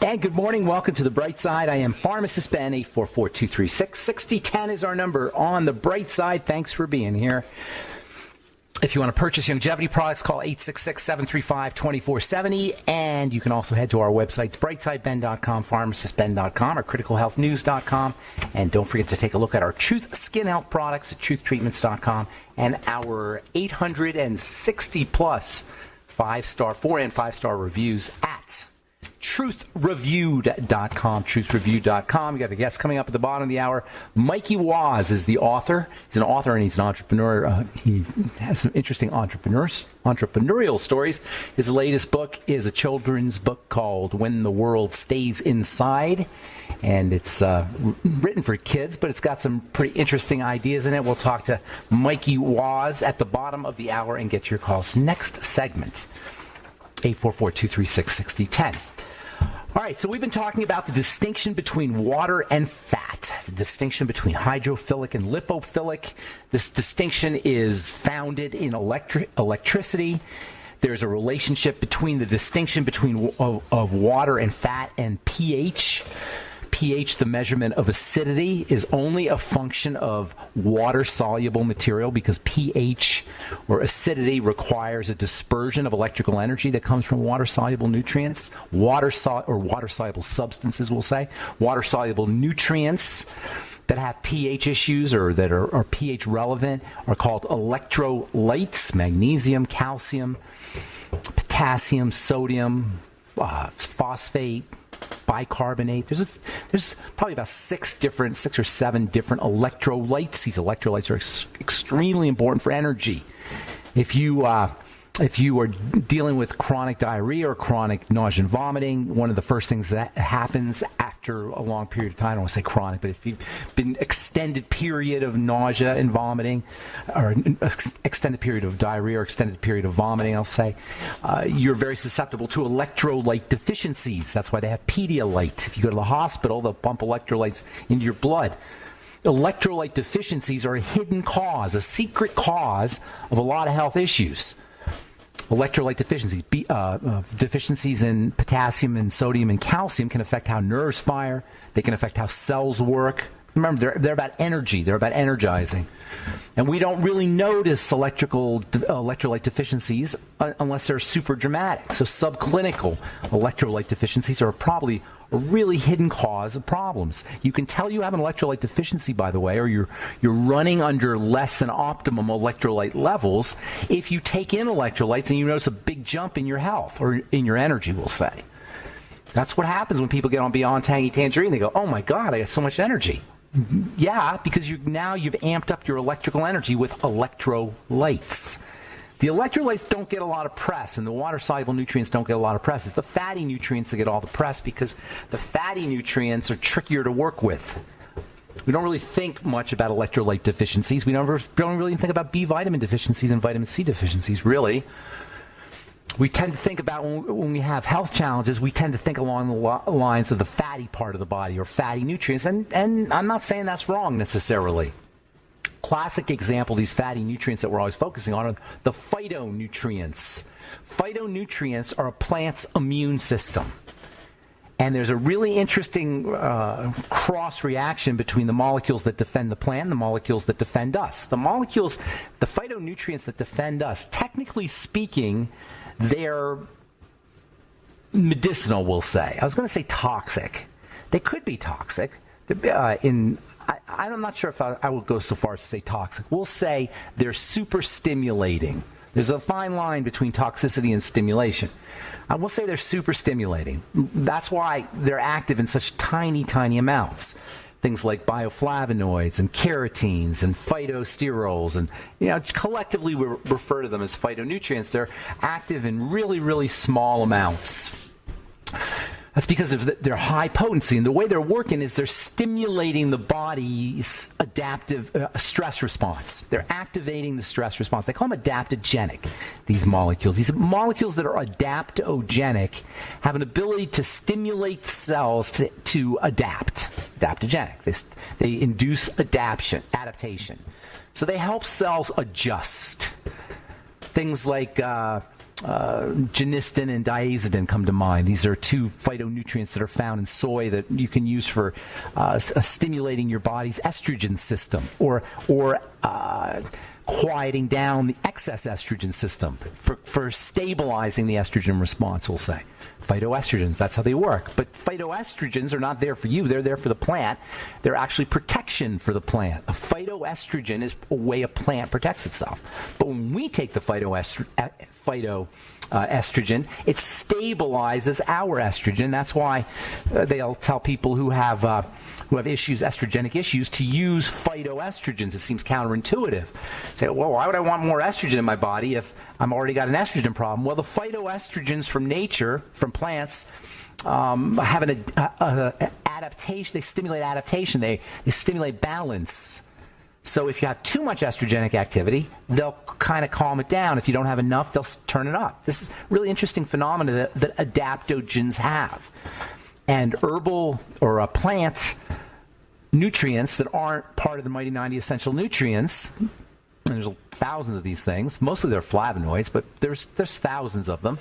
And good morning. Welcome to The Bright Side. I am Pharmacist Ben. 844-236-6010 is our number on The Bright Side. Thanks for being here. If you want to purchase longevity products, call 866-735-2470. And you can also head to our websites, brightsideben.com, pharmacistben.com, or criticalhealthnews.com. And don't forget to take a look at our Truth Skin Health products at truthtreatments.com and our 860-plus 4 and 5-star reviews at truthreviewed.com, truthreviewed.com. We got a guest coming up at the bottom of the hour. Mikey Waz is the author. He's an author and he's an entrepreneur. He has some interesting entrepreneurial stories. His latest book is a children's book called When the World Stays Inside. And it's written for kids, but it's got some pretty interesting ideas in it. We'll talk to Mikey Waz at the bottom of the hour and get your calls. Next segment, 844-236-6010. All right, so we've been talking about the distinction between water and fat, the distinction between hydrophilic and lipophilic. This distinction is founded in electricity. There's a relationship between the distinction between of water and fat and pH. pH, the measurement of acidity, is only a function of water-soluble material because pH or acidity requires a dispersion of electrical energy that comes from water-soluble nutrients, water-soluble substances, we'll say. Water-soluble nutrients that have pH issues or that are pH relevant are called electrolytes: magnesium, calcium, potassium, sodium, phosphate, bicarbonate. There's probably about 6 or 7 different electrolytes. These electrolytes are extremely important for energy. If you are dealing with chronic diarrhea or chronic nausea and vomiting, one of the first things that happens after a long period of time, I don't want to say chronic, but if you've been extended period of nausea and vomiting, or extended period of diarrhea or extended period of vomiting, I'll say, you're very susceptible to electrolyte deficiencies. That's why they have Pedialyte. If you go to the hospital, they'll pump electrolytes into your blood. Electrolyte deficiencies are a hidden cause, a secret cause of a lot of health issues. Electrolyte deficiencies, deficiencies in potassium and sodium and calcium can affect how nerves fire. They can affect how cells work. Remember, they're about energy. They're about energizing. And we don't really notice electrolyte deficiencies unless they're super dramatic. So subclinical electrolyte deficiencies are probably a really hidden cause of problems. You can tell you have an electrolyte deficiency, by the way, or you're running under less than optimum electrolyte levels if you take in electrolytes and you notice a big jump in your health or in your energy, we'll say. That's what happens when people get on Beyond Tangy Tangerine. They go, oh my God, I got so much energy. Yeah, because you've amped up your electrical energy with electrolytes. The electrolytes don't get a lot of press, and the water-soluble nutrients don't get a lot of press. It's the fatty nutrients that get all the press because the fatty nutrients are trickier to work with. We don't really think much about electrolyte deficiencies. We don't really think about B vitamin deficiencies and vitamin C deficiencies, really. We tend to think about when we have health challenges, we tend to think along the lines of the fatty part of the body or fatty nutrients, and I'm not saying that's wrong necessarily. Classic example of these fatty nutrients that we're always focusing on are the phytonutrients. Phytonutrients are a plant's immune system. And there's a really interesting cross-reaction between the molecules that defend the plant and the molecules that defend us. The phytonutrients that defend us, technically speaking, they're medicinal, we'll say. I was going to say toxic. They could be toxic. I'm not sure if I would go so far as to say toxic. We'll say they're super stimulating. There's a fine line between toxicity and stimulation. I will say they're super stimulating. That's why they're active in such tiny, tiny amounts. Things like bioflavonoids and carotenes and phytosterols, and collectively we refer to them as phytonutrients. They're active in really, really small amounts. That's because of their high potency, and the way they're working is they're stimulating the body's adaptive stress response. They're activating the stress response. They call them adaptogenic, these molecules. These molecules that are adaptogenic have an ability to stimulate cells to adapt. Adaptogenic. They induce adaptation. So they help cells adjust. Things like Genistin and diazidin come to mind. These are two phytonutrients that are found in soy that you can use for stimulating your body's estrogen system or quieting down the excess estrogen system, for stabilizing the estrogen response, we'll say. Phytoestrogens, that's how they work. But phytoestrogens are not there for you. They're there for the plant. They're actually protection for the plant. A phytoestrogen is a way a plant protects itself. But when we take the phytoestrogen, it stabilizes our estrogen. That's why they'll tell people who have issues, estrogenic issues, to use phytoestrogens. It seems counterintuitive. Say, well, why would I want more estrogen in my body if I'm already got an estrogen problem? Well, the phytoestrogens from nature, from plants, have an adaptation. They stimulate adaptation. They stimulate balance. So if you have too much estrogenic activity, they'll kind of calm it down. If you don't have enough, they'll turn it up. This is really interesting phenomena that adaptogens have. And herbal or plant nutrients that aren't part of the Mighty 90 essential nutrients, and there's thousands of these things, mostly they're flavonoids, but there's thousands of them,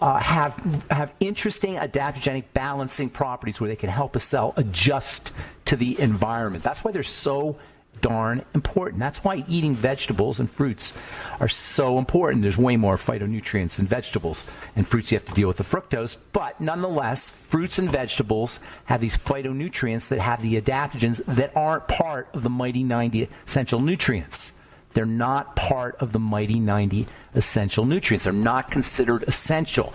have interesting adaptogenic balancing properties where they can help a cell adjust to the environment. That's why they're so darn important. That's why eating vegetables and fruits are so important. There's way more phytonutrients in vegetables and fruits. You have to deal with the fructose, but nonetheless, fruits and vegetables have these phytonutrients that have the adaptogens that aren't part of the Mighty 90 essential nutrients. They're not part of the Mighty 90 essential nutrients. They're not considered essential.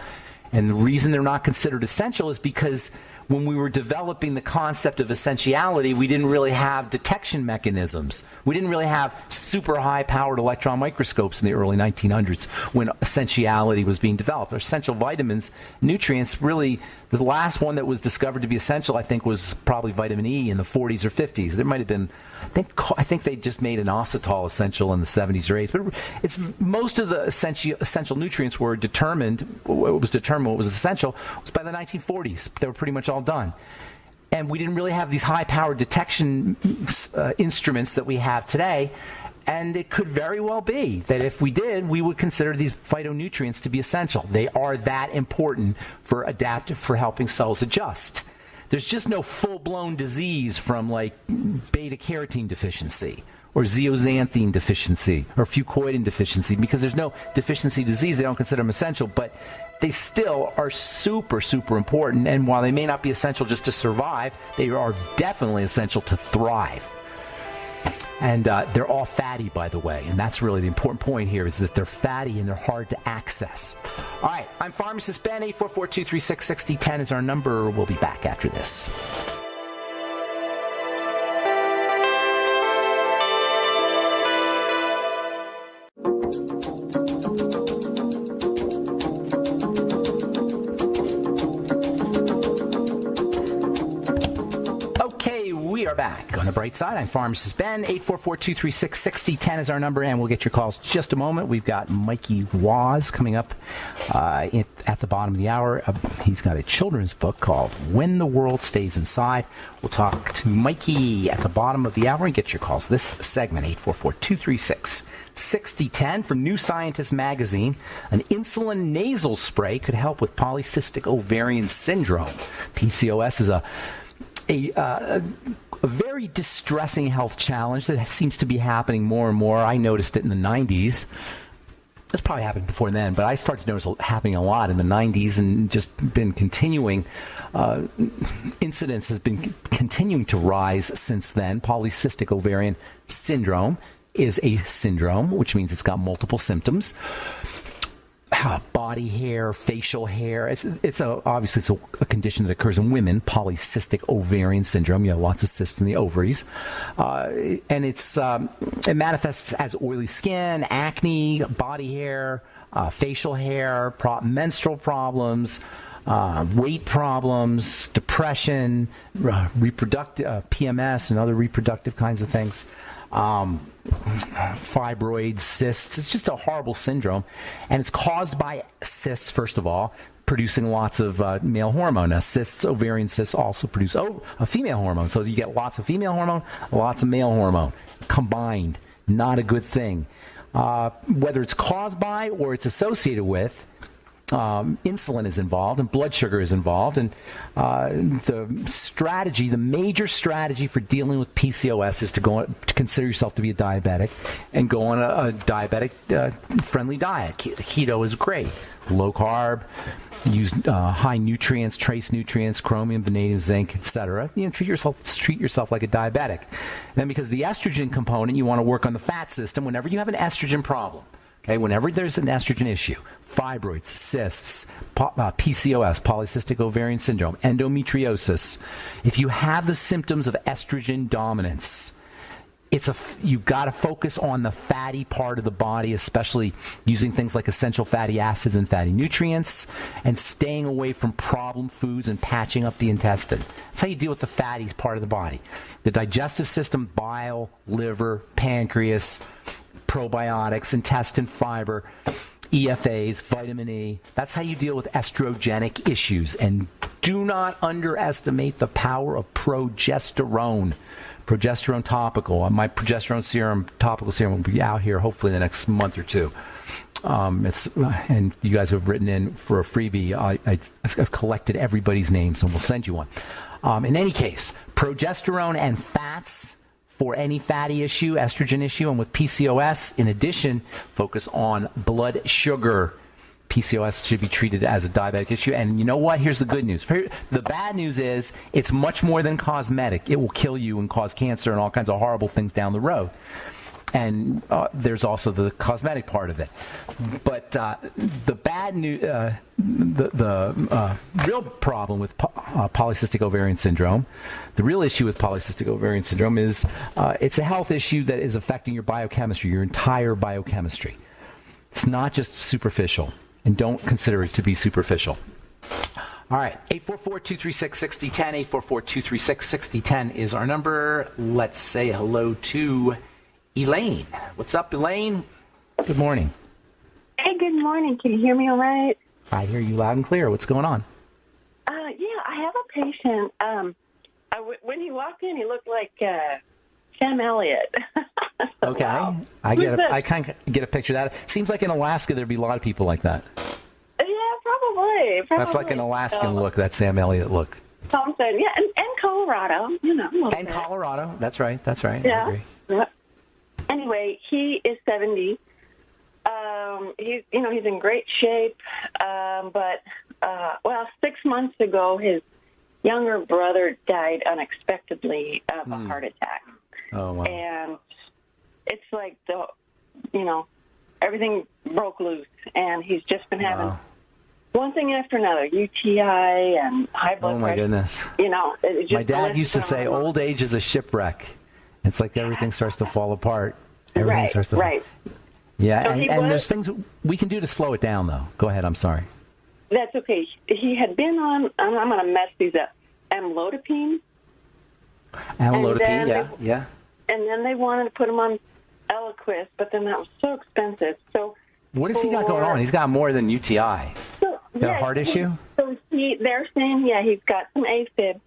And the reason they're not considered essential is because when we were developing the concept of essentiality, we didn't really have detection mechanisms. We didn't really have super high-powered electron microscopes in the early 1900s when essentiality was being developed. Our essential vitamins, nutrients, really, the last one that was discovered to be essential, I think, was probably vitamin E in the 40s or 50s. There might have been, I think they just made inositol essential in the 70s or 80s. But it's most of the essential nutrients were determined. What was determined what was essential was by the 1940s. They were pretty much all done. And we didn't really have these high-powered detection instruments that we have today. And it could very well be that if we did, we would consider these phytonutrients to be essential. They are that important for helping cells adjust. There's just no full-blown disease from like beta-carotene deficiency or zeaxanthin deficiency or fucoidin deficiency, because there's no deficiency disease. They don't consider them essential, but they still are super, super important. And while they may not be essential just to survive, they are definitely essential to thrive. And they're all fatty, by the way. And that's really the important point here, is that they're fatty and they're hard to access. All right, I'm Pharmacist Ben. 844-236-6010 is our number. We'll be back after this. Back on the bright side. I'm Pharmacist Ben. 844-236-6010 is our number, and we'll get your calls in just a moment. We've got Mikey Waz coming up at the bottom of the hour. He's got a children's book called When the World Stays Inside. We'll talk to Mikey at the bottom of the hour and get your calls. This segment, 844-236-6010 from New Scientist magazine. An insulin nasal spray could help with polycystic ovarian syndrome. PCOS is a very distressing health challenge that seems to be happening more and more. I noticed it in the 90s. This probably happened before then, but I started to notice it happening a lot in the 90s and just been continuing. Incidence has been continuing to rise since then. Polycystic ovarian syndrome is a syndrome, which means it's got multiple symptoms. Body hair, facial hair. Obviously it's a condition that occurs in women, polycystic ovarian syndrome. You have lots of cysts in the ovaries. And it manifests as oily skin, acne, body hair, facial hair, menstrual problems, weight problems, depression, reproductive PMS and other reproductive kinds of things. Fibroids, cysts. It's just a horrible syndrome, and it's caused by cysts, first of all, producing lots of male hormone. Now, ovarian cysts also produce a female hormone, so you get lots of female hormone, lots of male hormone combined. Not a good thing. Whether it's caused by or it's associated with insulin is involved and blood sugar is involved. And the major strategy for dealing with PCOS is to consider yourself to be a diabetic and go on a diabetic-friendly diet. Keto is great. Low carb, use high nutrients, trace nutrients, chromium, vanadium, zinc, etc. Treat yourself like a diabetic. And then because the estrogen component, you want to work on the fat system whenever you have an estrogen problem. Okay, whenever there's an estrogen issue, fibroids, cysts, PCOS, polycystic ovarian syndrome, endometriosis, if you have the symptoms of estrogen dominance, you've got to focus on the fatty part of the body, especially using things like essential fatty acids and fatty nutrients, and staying away from problem foods and patching up the intestine. That's how you deal with the fatty part of the body. The digestive system, bile, liver, pancreas, probiotics, intestine fiber, EFAs, vitamin E. That's how you deal with estrogenic issues. And do not underestimate the power of progesterone. Progesterone topical. My progesterone serum, topical serum, will be out here hopefully in the next month or two. And you guys have written in for a freebie. I've collected everybody's names, and we'll send you one. In any case, progesterone and fats for any fatty issue, estrogen issue, and with PCOS, in addition, focus on blood sugar. PCOS should be treated as a diabetic issue. And you know what? Here's the good news. The bad news is it's much more than cosmetic. It will kill you and cause cancer and all kinds of horrible things down the road. And there's also the cosmetic part of it. But the bad news, the real problem with polycystic ovarian syndrome, the real issue with polycystic ovarian syndrome is it's a health issue that is affecting your biochemistry, your entire biochemistry. It's not just superficial, and don't consider it to be superficial. All right, 844-236-6010, 844-236-6010 is our number. Let's say hello to Elaine. What's up, Elaine? Good morning. Hey, good morning. Can you hear me all right? I hear you loud and clear. What's going on? Yeah, I have a patient. When he walked in, he looked like Sam Elliott. Okay. Wow. I kind of get a picture of that. Seems like in Alaska there'd be a lot of people like that. Yeah, probably. That's like an Alaskan look, that Sam Elliott look. Something, yeah, and Colorado, And Colorado, that's right. Yeah. I agree. Yeah. Anyway, he is 70. He's in great shape, but 6 months ago, his younger brother died unexpectedly of a heart attack. Oh, wow. And it's like everything broke loose, and he's just been having one thing after another, UTI and high blood pressure. Oh, my goodness. My dad used to say old age is a shipwreck. It's like everything starts to fall apart. Everything starts to right. Yeah, so and there's things we can do to slow it down, though. Go ahead, I'm sorry. That's okay. He had been on, I'm going to mess these up, amlodipine. Amlodipine, yeah. And then they wanted to put him on Eliquis, but then that was so expensive. So what has he got going on? He's got more than UTI. A heart issue? So they're saying, he's got some AFib.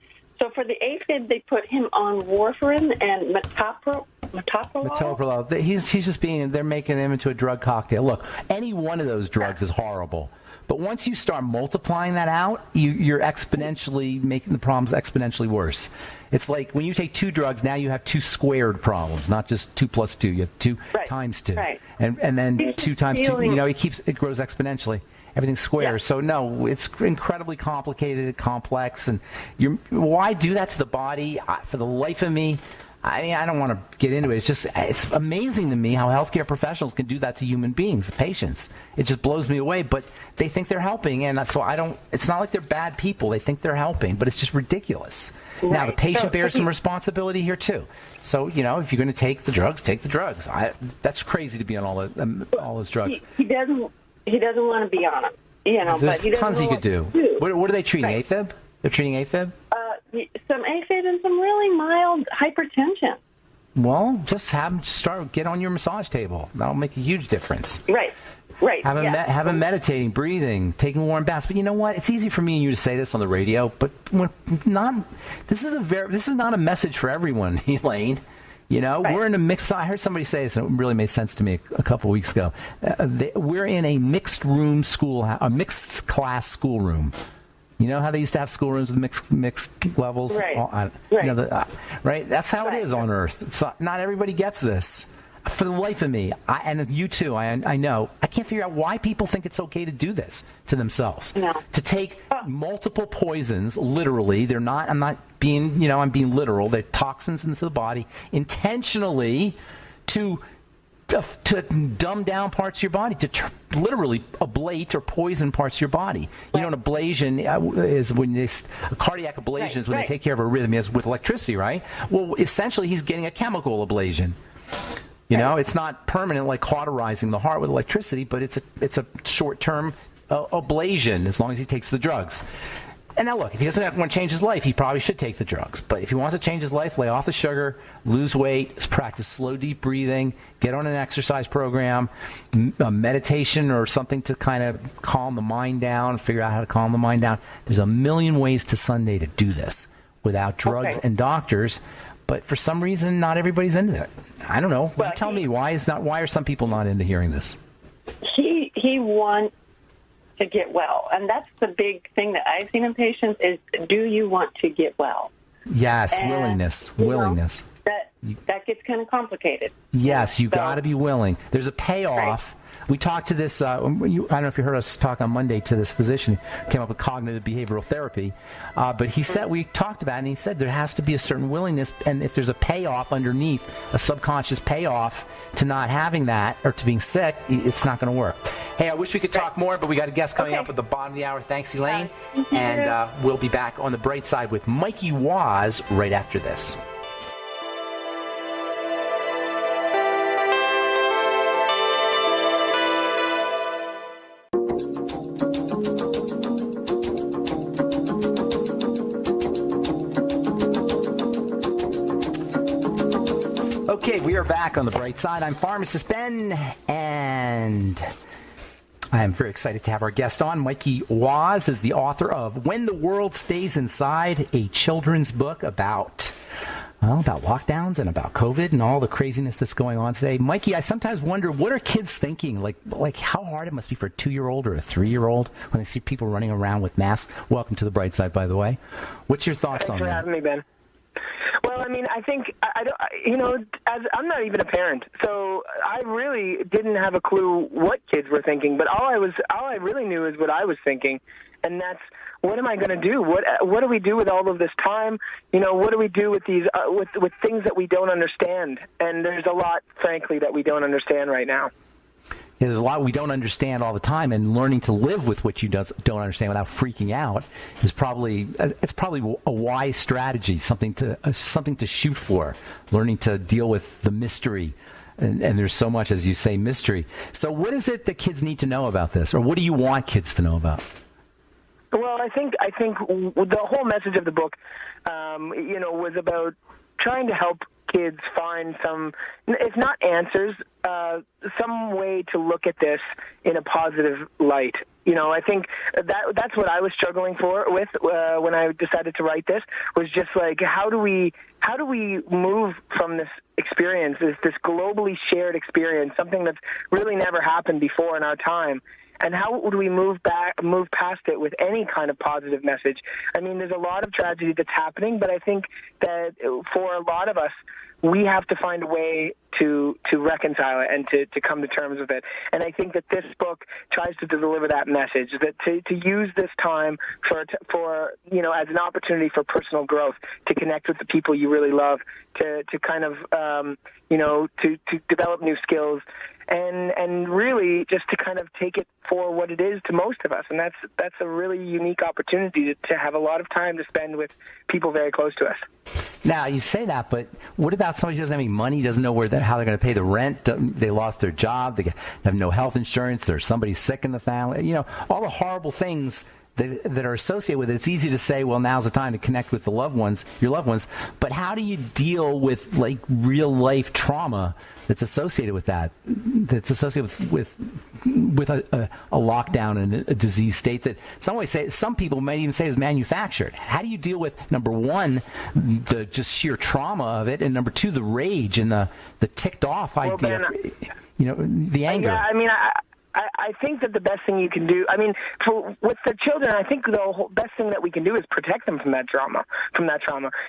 So for the AFib, they put him on warfarin and metoprolol. He's just they're making him into a drug cocktail. Look, any one of those drugs is horrible. But once you start multiplying that out, you're exponentially making the problems exponentially worse. It's like when you take two drugs, now you have two squared problems, not just 2 plus 2. You have 2 times 2. Right. And then 2 times 2, it grows exponentially. Everything's square. Yeah. So, no, it's incredibly complicated, complex. And why do that to the body? For the life of me, I don't want to get into it. It's amazing to me how healthcare professionals can do that to human beings, patients. It just blows me away. But they think they're helping, and so it's not like they're bad people. They think they're helping, but it's just ridiculous. Right. Now, the patient bears some responsibility here, too. So, if you're going to take the drugs, take the drugs. That's crazy to be on all those drugs. He doesn't want to be on them. There's tons he could do. What are they treating, AFib? They're treating AFib? Some AFib and some really mild hypertension. Well, just have them get on your massage table. That'll make a huge difference. Right. Have them meditating, breathing, taking warm baths. But you know what? It's easy for me and you to say this on the radio, but this is not a message for everyone, Elaine. You know, we're in a mixed. I heard somebody say this, and it really made sense to me a couple of weeks ago. We're in a mixed room school, a mixed class schoolroom. You know how they used to have schoolrooms with mixed levels? Right. You know, right? That's how it is on Earth. So not everybody gets this. For the life of me, and you too, I know, I can't figure out why people think it's okay to do this to themselves. No. To take multiple poisons, literally, they're not, I'm not being, you know, I'm being literal, they're toxins into the body, intentionally to dumb down parts of your body, to literally ablate or poison parts of your body. You know, an ablation is when a cardiac ablation is when they take care of arrhythmias with electricity, right? Well, essentially, he's getting a chemical ablation. You know, it's not permanent like cauterizing the heart with electricity, but it's a short-term ablation as long as he takes the drugs. And now look, if he doesn't want to change his life, he probably should take the drugs. But if he wants to change his life, lay off the sugar, lose weight, practice slow, deep breathing, get on an exercise program, meditation or something to kind of calm the mind down, figure out how to calm the mind down. There's a million ways to Sunday to do this without drugs and doctors. But for some reason, not everybody's into it. I don't know. Well, tell me, why are some people not into hearing this? He wants to get well, and that's the big thing that I've seen in patients is, do you want to get well? Yes, and, willingness. That gets kind of complicated. Yes, you got to be willing. There's a payoff. Right. We talked to this, I don't know if you heard us talk on Monday to this physician who came up with cognitive behavioral therapy, but he said, we talked about it, and he said there has to be a certain willingness, and if there's a payoff underneath, a subconscious payoff to not having that or to being sick, it's not going to work. Hey, I wish we could talk more, but we got a guest coming up at the bottom of the hour. Thanks, Elaine. And we'll be back on the bright side with Mikey Waz right after this. Okay, we are back on the bright side. I'm Pharmacist Ben, and I am very excited to have our guest on. Mikey Waz is the author of When the World Stays Inside, a children's book about lockdowns and about COVID and all the craziness that's going on today. Mikey, I sometimes wonder, what are kids thinking? Like how hard it must be for a 2-year-old or a 3-year-old when they see people running around with masks. Welcome to the bright side, by the way. What's your thoughts on that? Thanks for having me, Ben. Well, I mean, I think, as I'm not even a parent, so I really didn't have a clue what kids were thinking, but all I really knew is what I was thinking, and that's, what am I going to do? What do we do with all of this time? You know, what do we do with these, with things that we don't understand? And there's a lot, frankly, that we don't understand right now. Yeah, there's a lot we don't understand all the time, and learning to live with what you don't understand without freaking out is probably a wise strategy, something to shoot for. Learning to deal with the mystery, and there's so much, as you say, mystery. So, what is it that kids need to know about this, or what do you want kids to know about? Well, I think the whole message of the book, was about trying to help kids find some, if not answers, some way to look at this in a positive light. You know, I think that's what I was struggling with when I decided to write this, was just like, how do we move from this experience, this globally shared experience, something that's really never happened before in our time, and how would we move past it with any kind of positive message? I mean, there's a lot of tragedy that's happening, but I think that for a lot of us, we have to find a way to reconcile it and to come to terms with it. And I think that this book tries to deliver that message, that to use this time for as an opportunity for personal growth, to connect with the people you really love, to kind of to develop new skills, and really just to kind of take it for what it is to most of us. And that's a really unique opportunity to have a lot of time to spend with people very close to us. Now, you say that, but what about somebody who doesn't have any money, doesn't know how they're going to pay the rent, they lost their job, they have no health insurance, there's somebody sick in the family, all the horrible things that are associated with it. It's easy to say, well, now's the time to connect with your loved ones. But how do you deal with like real life trauma that's associated with that? That's associated with a lockdown and a disease state that some people might even say is manufactured. How do you deal with, number one, the just sheer trauma of it, and number two, the rage and the ticked off idea, the anger? Yeah, I mean, I think that the best thing you can do, with the children, I think the best thing that we can do is protect them from that trauma,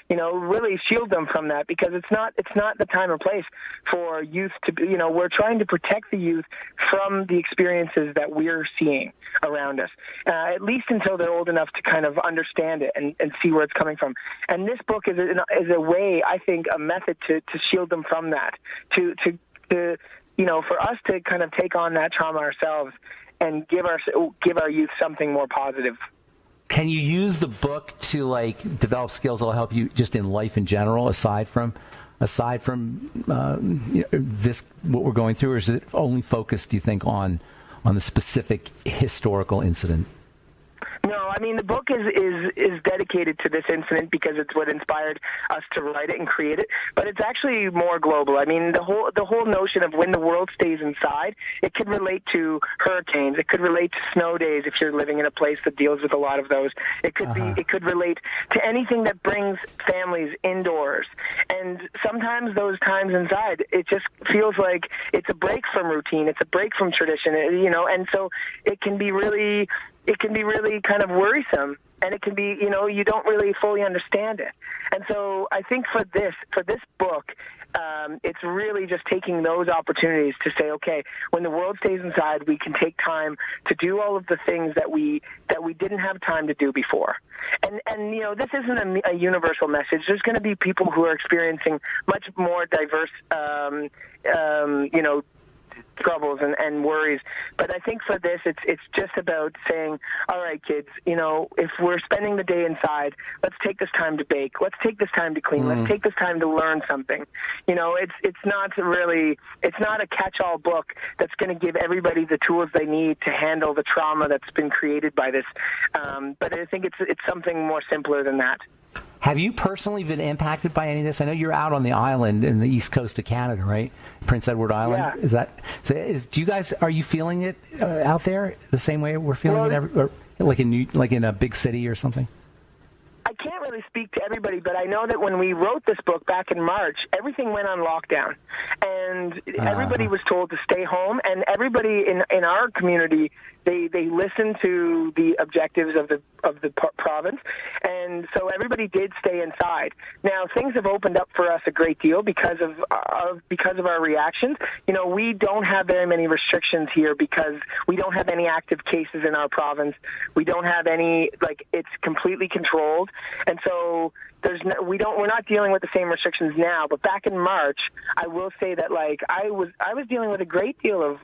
really shield them from that, because it's not the time or place for youth to be, we're trying to protect the youth from the experiences that we're seeing around us, at least until they're old enough to kind of understand it and see where it's coming from. And this book is a way, I think, a method to shield them from that, to for us to kind of take on that trauma ourselves and give our youth something more positive. Can you use the book to like develop skills that will help you just in life in general, aside from this, what we're going through, or is it only focused, do you think, on the specific historical incident? No, the book is dedicated to this incident because it's what inspired us to write it and create it. But it's actually more global. The whole notion of when the world stays inside, it could relate to hurricanes. It could relate to snow days if you're living in a place that deals with a lot of those. It could it could relate to anything that brings families indoors. And sometimes those times inside, it just feels like it's a break from routine. It's a break from tradition. And so it can be really kind of worrisome, and it can be, you don't really fully understand it. And so I think for this book, it's really just taking those opportunities to say, okay, when the world stays inside, we can take time to do all of the things that we didn't have time to do before. And this isn't a universal message. There's going to be people who are experiencing much more diverse, troubles and worries. But I think for this, it's just about saying, all right, kids, if we're spending the day inside, let's take this time to bake. Let's take this time to clean. Let's take this time to learn something. It's not a catch-all book that's going to give everybody the tools they need to handle the trauma that's been created by this. But I think it's something more simpler than that. Have you personally been impacted by any of this? I know you're out on the island in the east coast of Canada, right? Prince Edward Island. Yeah. Is that so? Are you feeling it out there the same way we're feeling it, like in a big city or something? I can't really speak to everybody, but I know that when we wrote this book back in March, everything went on lockdown, and everybody was told to stay home. And everybody in our community, they listened to the objectives of the province, and so everybody did stay inside. Now things have opened up for us a great deal because of our reactions. We don't have very many restrictions here because we don't have any active cases in our province. We don't have any, it's completely controlled. And so we're not dealing with the same restrictions now. But back in March, I will say that I was dealing with a great deal of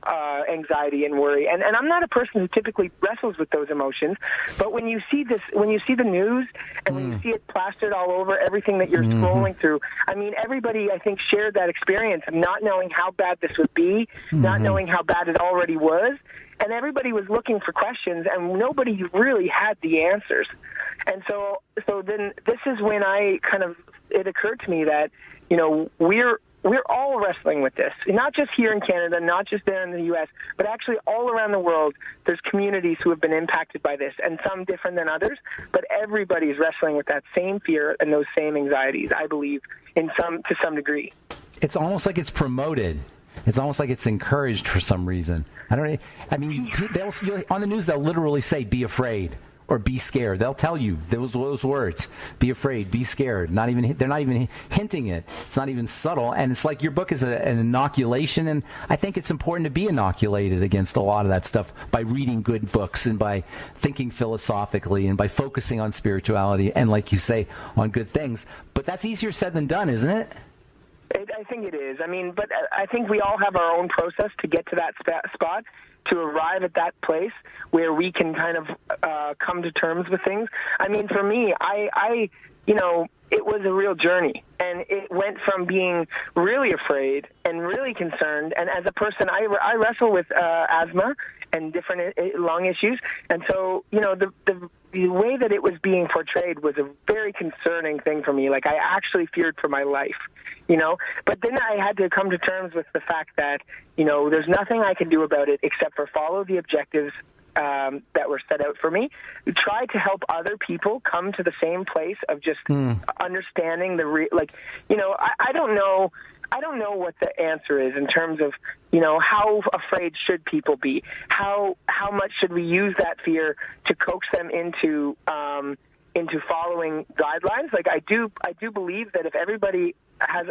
anxiety and worry. And I'm not a person who typically wrestles with those emotions. But when you see the news and when you see it plastered all over everything that you're scrolling through, everybody, I think, shared that experience of not knowing how bad this would be, not knowing how bad it already was. And everybody was looking for questions, and nobody really had the answers. And so then this is when it occurred to me that, we're all wrestling with this, not just here in Canada, not just there in the U.S., but actually all around the world. There's communities who have been impacted by this, and some different than others, but everybody's wrestling with that same fear and those same anxieties, I believe, to some degree. It's almost like it's promoted. It's almost like it's encouraged for some reason. On the news, they'll literally say, be afraid or be scared. They'll tell you those words, be afraid, be scared. They're not even hinting it. It's not even subtle. And it's like your book is an inoculation. And I think it's important to be inoculated against a lot of that stuff by reading good books and by thinking philosophically and by focusing on spirituality and, like you say, on good things. But that's easier said than done, isn't it? I think it is. But I think we all have our own process to get to that spot, to arrive at that place where we can kind of come to terms with things. For me, it was a real journey, and it went from being really afraid and really concerned. And as a person, I wrestle with asthma, and different lung issues. And so, the way that it was being portrayed was a very concerning thing for me. Like, I actually feared for my life, But then I had to come to terms with the fact that, there's nothing I can do about it except for follow the objectives that were set out for me. Try to help other people come to the same place of just understanding I don't know. I don't know what the answer is in terms of, how afraid should people be? How much should we use that fear to coax them into following guidelines? Like, I do believe that if everybody has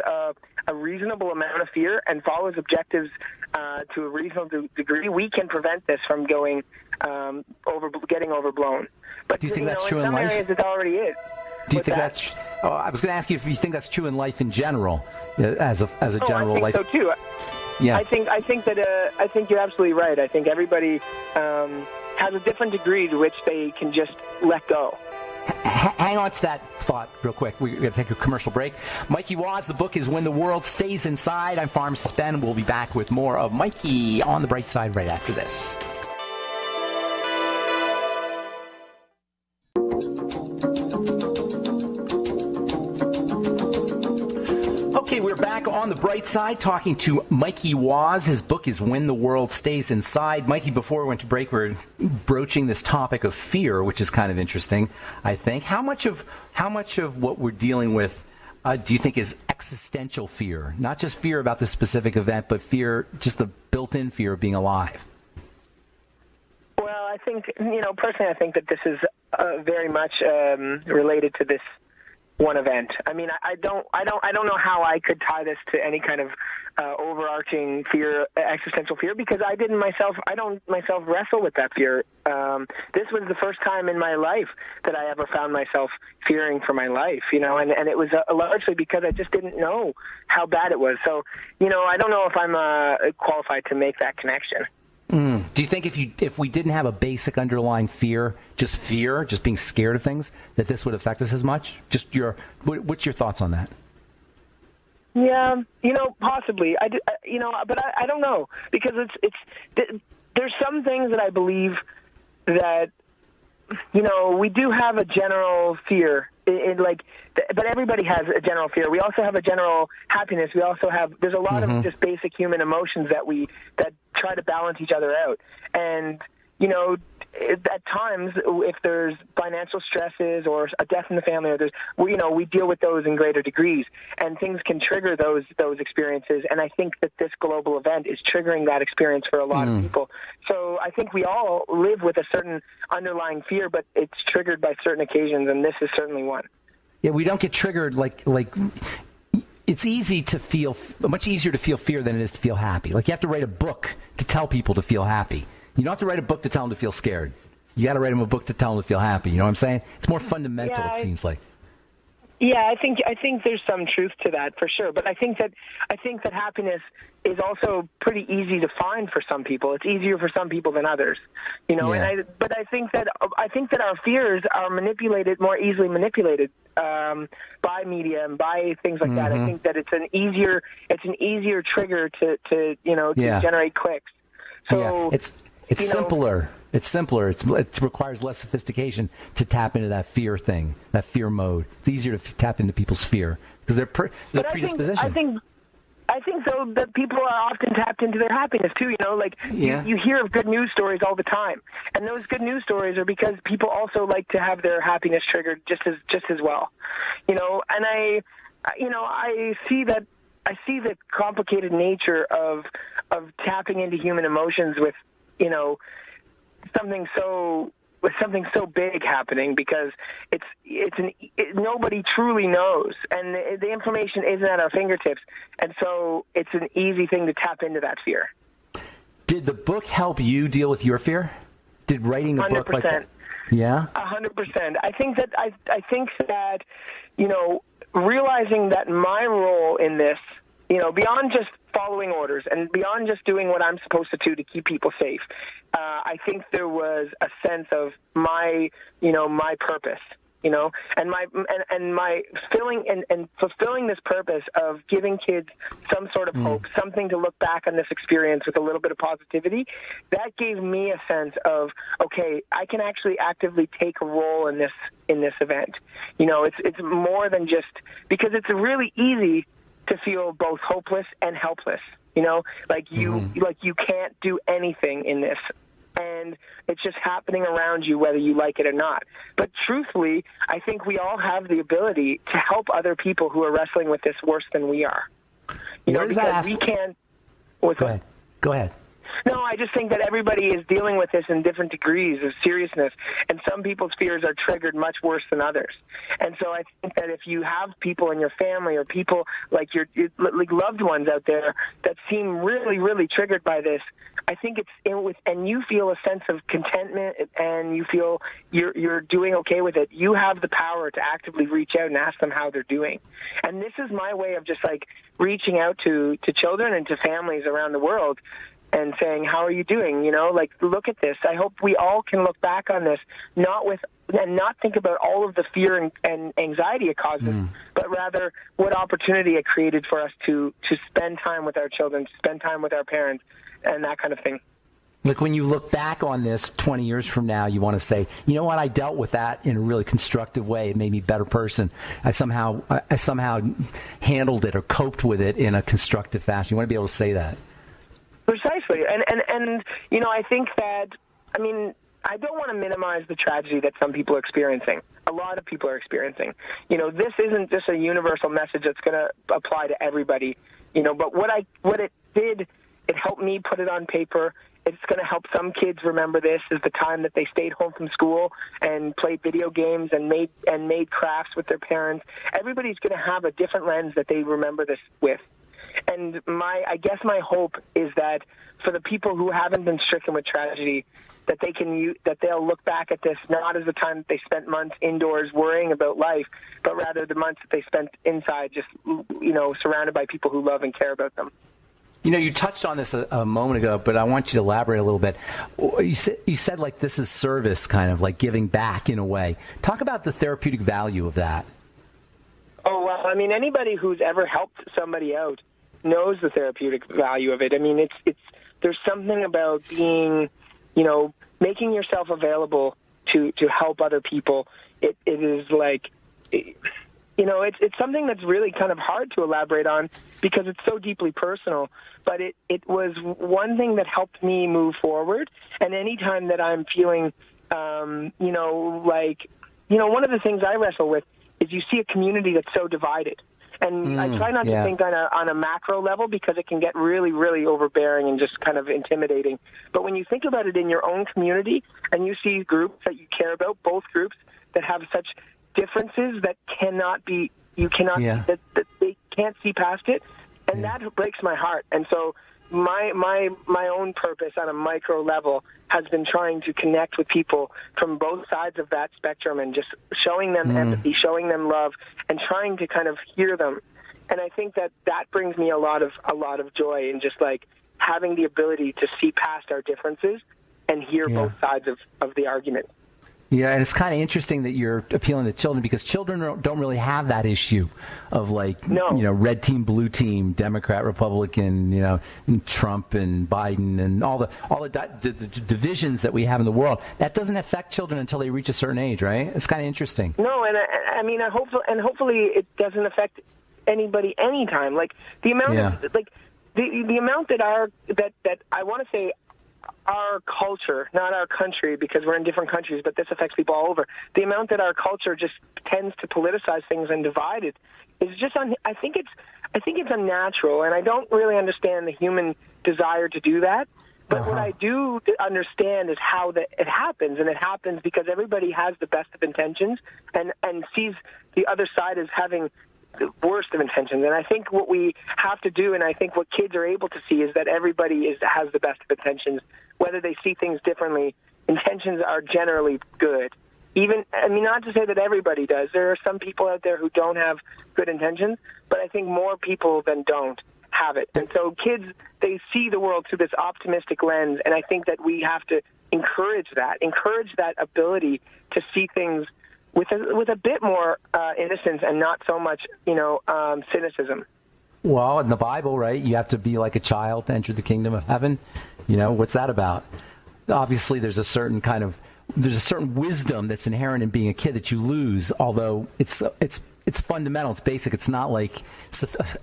a reasonable amount of fear and follows objectives to a reasonable degree, we can prevent this from getting overblown. But do you think that's true in in some life? areas it already is. Do you think that's? Oh, I was going to ask you if you think that's true in life in general, as a general life. I think so too. Yeah. I think you're absolutely right. I think everybody has a different degree to which they can just let go. Hang on to that thought real quick. We're going to take a commercial break. Mikey Waz, the book is When the World Stays Inside. I'm Pharmacist Ben. We'll be back with more of Mikey on the Bright Side right after this. Okay, we're back on the Bright Side talking to Mikey Waz. His book is When the World Stays Inside. Mikey, before we went to break, we're broaching this topic of fear, which is kind of interesting, I think. How much of what we're dealing with do you think is existential fear? Not just fear about the specific event, but fear, just the built-in fear of being alive? Well, I think, personally, I think that this is very much related to this one event. I mean, I don't know how I could tie this to any kind of overarching fear, existential fear, because I don't myself wrestle with that fear. This was the first time in my life that I ever found myself fearing for my life, and it was largely because I just didn't know how bad it was. So, I don't know if I'm qualified to make that connection. Do you think if we didn't have a basic underlying fear, just being scared of things, that this would affect us as much? What's your thoughts on that? Yeah, possibly. But I don't know, because there's some things that I believe that, we do have a general fear. But everybody has a general fear. We also have a general happiness. There's a lot of just basic human emotions that try to balance each other out. And, at times, if there's financial stresses or a death in the family, we deal with those in greater degrees, and things can trigger those experiences. And I think that this global event is triggering that experience for a lot of people. So I think we all live with a certain underlying fear, but it's triggered by certain occasions, and this is certainly one. Yeah, we don't get triggered like it's much easier to feel fear than it is to feel happy. Like, you have to write a book to tell people to feel happy. You don't have to write a book to tell them to feel scared. You got to write them a book to tell them to feel happy. You know what I'm saying? It's more fundamental, it seems like. Yeah, I think there's some truth to that for sure. But I think that happiness is also pretty easy to find for some people. It's easier for some people than others, Yeah. But I think that our fears are more easily manipulated by media and by things like that. I think that it's an easier trigger to generate clicks. So it's simpler. It's simpler. It requires less sophistication to tap into that fear thing, that fear mode. It's easier to tap into people's fear because they're predisposition. I think though that people are often tapped into their happiness too. You hear of good news stories all the time, and those good news stories are because people also like to have their happiness triggered just as well. And I see that. I see the complicated nature of tapping into human emotions with something so big happening, because nobody truly knows, and the information isn't at our fingertips, and so it's an easy thing to tap into that fear. Did the book help you deal with your fear? Did writing the 100%. book like that? Yeah? 100%. I think that realizing that my role in this, beyond just following orders and beyond just doing what I'm supposed to do to keep people safe, I think there was a sense of my purpose and my filling and fulfilling this purpose of giving kids some sort of hope, something to look back on this experience with a little bit of positivity, that gave me a sense of, okay, I can actually actively take a role in this event. It's more than just, because it's really easy to feel both hopeless and helpless. Like you can't do anything in this, and it's just happening around you whether you like it or not. But truthfully, I think we all have the ability to help other people who are wrestling with this worse than we are. Because we can't. Go ahead. No, I just think that everybody is dealing with this in different degrees of seriousness, and some people's fears are triggered much worse than others. And so I think that if you have people in your family or people like your loved ones out there that seem really, really triggered by this, I think and you feel a sense of contentment and you feel you're doing okay with it, you have the power to actively reach out and ask them how they're doing. And this is my way of just like reaching out to children and to families around the world and saying, how are you doing? Look at this. I hope we all can look back on this, not think about all of the fear and anxiety it causes, but rather what opportunity it created for us to spend time with our children, to spend time with our parents, and that kind of thing. Like when you look back on this 20 years from now, you want to say, you know what, I dealt with that in a really constructive way. It made me a better person. I somehow handled it or coped with it in a constructive fashion. You want to be able to say that. Precisely. And I think that, I don't want to minimize the tragedy that some people are experiencing. A lot of people are experiencing. This isn't just a universal message that's going to apply to everybody. But what it did, it helped me put it on paper. It's going to help some kids remember this as the time that they stayed home from school and played video games and made crafts with their parents. Everybody's going to have a different lens that they remember this with. And I guess my hope is that for the people who haven't been stricken with tragedy, that they'll look back at this not as the time that they spent months indoors worrying about life, but rather the months that they spent inside, just surrounded by people who love and care about them. You touched on this a moment ago, but I want you to elaborate a little bit. You said like this is service, kind of like giving back in a way. Talk about the therapeutic value of that. Oh, well, anybody who's ever helped somebody out knows the therapeutic value of it. There's something about being, making yourself available to help other people. It is like, it's something that's really kind of hard to elaborate on because it's so deeply personal. But it was one thing that helped me move forward. And anytime that I'm feeling, one of the things I wrestle with is you see a community that's so divided. And I try not to think on a macro level because it can get really, really overbearing and just kind of intimidating. But when you think about it in your own community and you see groups that you care about, both groups that have such differences that that they can't see past it, and that breaks my heart. And so my own purpose on a micro level has been trying to connect with people from both sides of that spectrum and just showing them empathy, showing them love, and trying to kind of hear them. And I think that brings me a lot of joy in just like having the ability to see past our differences and hear both sides of the argument. Yeah, and it's kind of interesting that you're appealing to children because children don't really have that issue of red team, blue team, Democrat, Republican, Trump and Biden and all the divisions that we have in the world. That doesn't affect children until they reach a certain age, right? It's kind of interesting. No, and hopefully it doesn't affect anybody anytime. Like the amount of the amount that I want to say. Our culture, not our country, because we're in different countries, but this affects people all over. The amount that our culture just tends to politicize things and divide it is just. I think it's unnatural, and I don't really understand the human desire to do that. But what I do understand is how it happens, and it happens because everybody has the best of intentions and sees the other side as having the worst of intentions. And I think what we have to do, and I think what kids are able to see, is that everybody has the best of intentions. Whether they see things differently, intentions are generally good. Not to say that everybody does. There are some people out there who don't have good intentions, but I think more people than don't have it. And so kids, they see the world through this optimistic lens, and I think that we have to encourage that ability to see things with a bit more innocence and not so much, cynicism. Well, in the Bible, right, you have to be like a child to enter the kingdom of heaven. What's that about? Obviously, there's a certain wisdom that's inherent in being a kid that you lose, although it's fundamental, it's basic. It's not a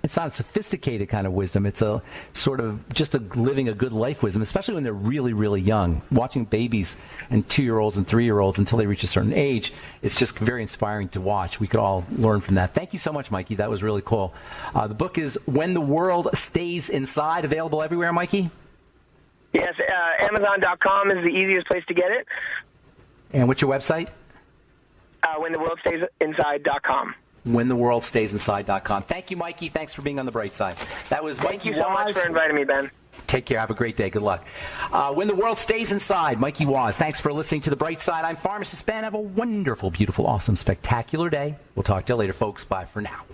sophisticated kind of wisdom. It's a sort of just living a good life wisdom, especially when they're really, really young. Watching babies and 2-year-olds and 3-year-olds until they reach a certain age, it's just very inspiring to watch. We could all learn from that. Thank you so much, Mikey. That was really cool. The book is When the World Stays Inside, available everywhere, Mikey? Yes, Amazon.com is the easiest place to get it. And what's your website? WhenTheWorldStaysInside.com. WhenTheWorldStaysInside.com. Thank you, Mikey. Thanks for being on The Bright Side. That was Mikey. Thank you so much for inviting me, Ben. Take care. Have a great day. Good luck. When the World Stays Inside, Mikey Waz. Thanks for listening to The Bright Side. I'm Pharmacist Ben. Have a wonderful, beautiful, awesome, spectacular day. We'll talk to you later, folks. Bye for now.